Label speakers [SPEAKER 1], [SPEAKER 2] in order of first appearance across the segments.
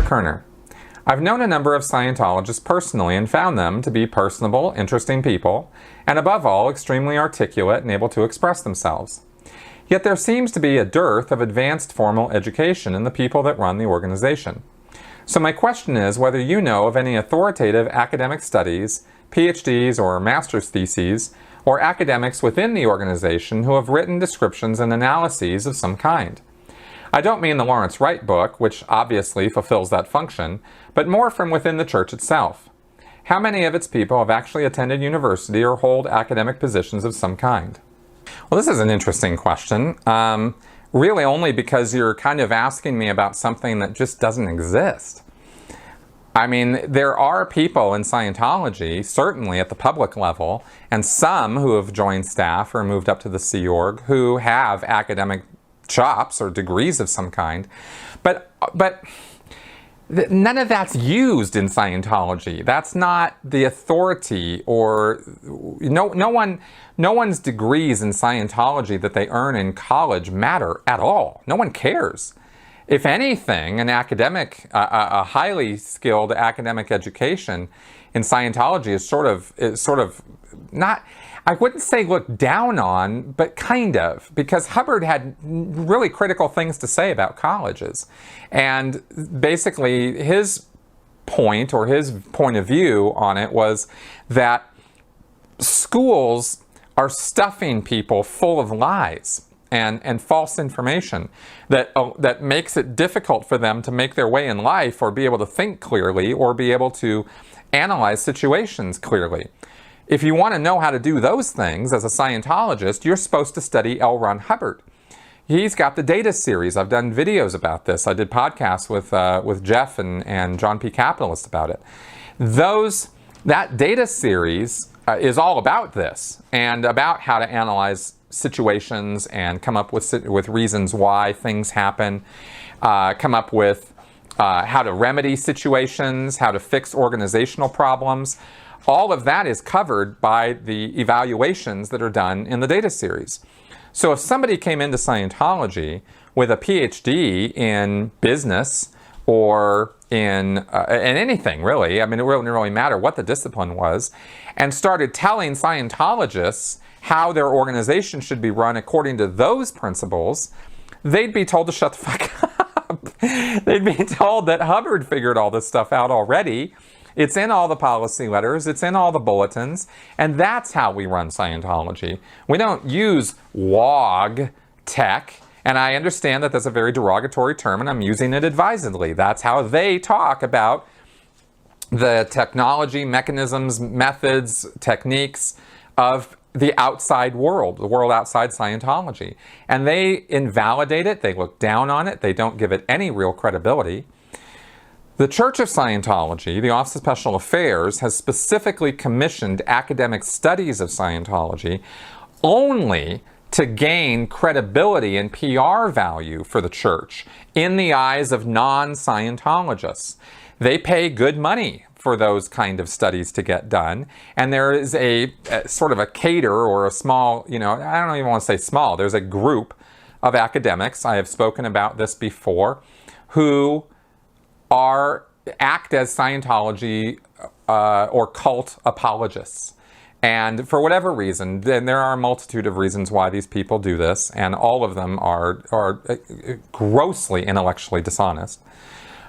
[SPEAKER 1] Kerner. I've known a number of Scientologists personally and found them to be personable, interesting people, and above all, extremely articulate and able to express themselves. Yet there seems to be a dearth of advanced formal education in the people that run the organization. So my question is whether you know of any authoritative academic studies, PhDs or master's theses, or academics within the organization who have written descriptions and analyses of some kind. I don't mean the Lawrence Wright book, which obviously fulfills that function, but more from within the church itself. How many of its people have actually attended university or hold academic positions of some kind? Well, this is an interesting question. Really only because you're kind of asking me about something that just doesn't exist. I mean, there are people in Scientology, certainly at the public level, and some who have joined staff or moved up to the Sea Org who have academic chops or degrees of some kind, but none of that's used in Scientology. That's not the authority, or no one's degrees in Scientology that they earn in college matter at all. No one cares. If anything, an academic, a highly skilled academic education in Scientology is sort of not, I wouldn't say looked down on, but kind of, because Hubbard had really critical things to say about colleges. And basically his point, or his point of view on it, was that schools are stuffing people full of lies and false information that makes it difficult for them to make their way in life, or be able to think clearly, or be able to analyze situations clearly. If you want to know how to do those things as a Scientologist, you're supposed to study L. Ron Hubbard. He's got the data series. I've done videos about this. I did podcasts with Jeff and John P. Capitalist about it. That data series is all about this, and about how to analyze situations and come up with reasons why things happen, come up with how to remedy situations, how to fix organizational problems. All of that is covered by the evaluations that are done in the data series. So if somebody came into Scientology with a PhD in business or in anything really, I mean, it wouldn't really matter what the discipline was, and started telling Scientologists how their organization should be run according to those principles, they'd be told to shut the fuck up. They'd be told that Hubbard figured all this stuff out already. It's in all the policy letters, it's in all the bulletins, and that's how we run Scientology. We don't use WOG tech, and I understand that that's a very derogatory term, and I'm using it advisedly. That's how they talk about the technology, mechanisms, methods, techniques of the outside world, the world outside Scientology. And they invalidate it, they look down on it, they don't give it any real credibility. The Church of Scientology, the Office of Special Affairs, has specifically commissioned academic studies of Scientology only to gain credibility and PR value for the church in the eyes of non-Scientologists. They pay good money for those kind of studies to get done, and there is a sort of a cadre, or a small, I don't even want to say small, there's a group of academics, I have spoken about this before, who act as Scientology or cult apologists. And for whatever reason, then there are a multitude of reasons why these people do this, and all of them are grossly intellectually dishonest.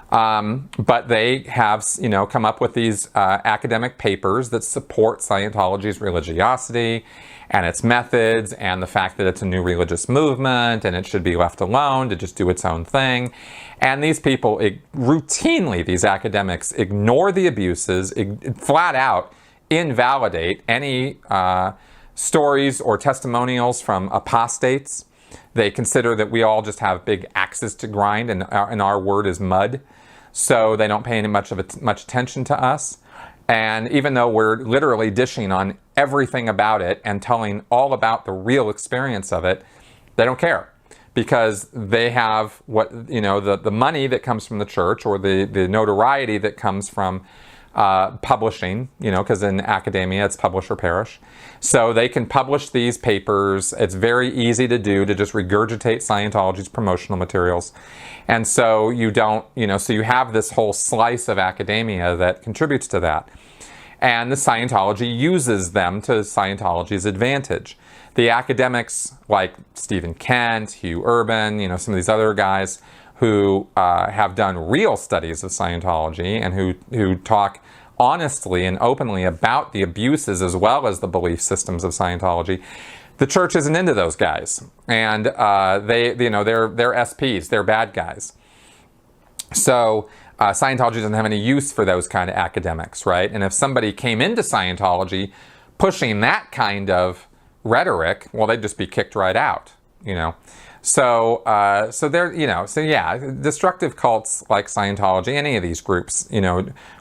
[SPEAKER 1] But they have, come up with these academic papers that support Scientology's religiosity and its methods, and the fact that it's a new religious movement and it should be left alone to just do its own thing. And these people routinely, these academics, ignore the abuses, flat out invalidate any stories or testimonials from apostates. They consider that we all just have big axes to grind, and our word is mud. So they don't pay much attention to us. And even though we're literally dishing on everything about it and telling all about the real experience of it, they don't care, because they have the money that comes from the church, or the notoriety that comes from publishing, because in academia it's publish or perish. So they can publish these papers. It's very easy to do, to just regurgitate Scientology's promotional materials. And so you don't, so you have this whole slice of academia that contributes to that. And the Scientology uses them to Scientology's advantage. The academics like Stephen Kent, Hugh Urban, some of these other guys who have done real studies of Scientology and who talk honestly and openly about the abuses as well as the belief systems of Scientology. The church isn't into those guys, and they're SPs, they're bad guys. So Scientology doesn't have any use for those kind of academics, right? And if somebody came into Scientology pushing that kind of rhetoric, well, they'd just be kicked right out, So, destructive cults like Scientology, any of these groups,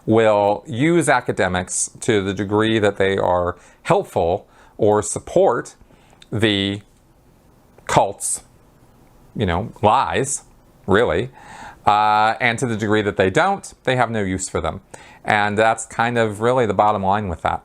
[SPEAKER 1] will use academics to the degree that they are helpful or support the cult's, lies, really. And to the degree that they don't, they have no use for them. And that's kind of really the bottom line with that.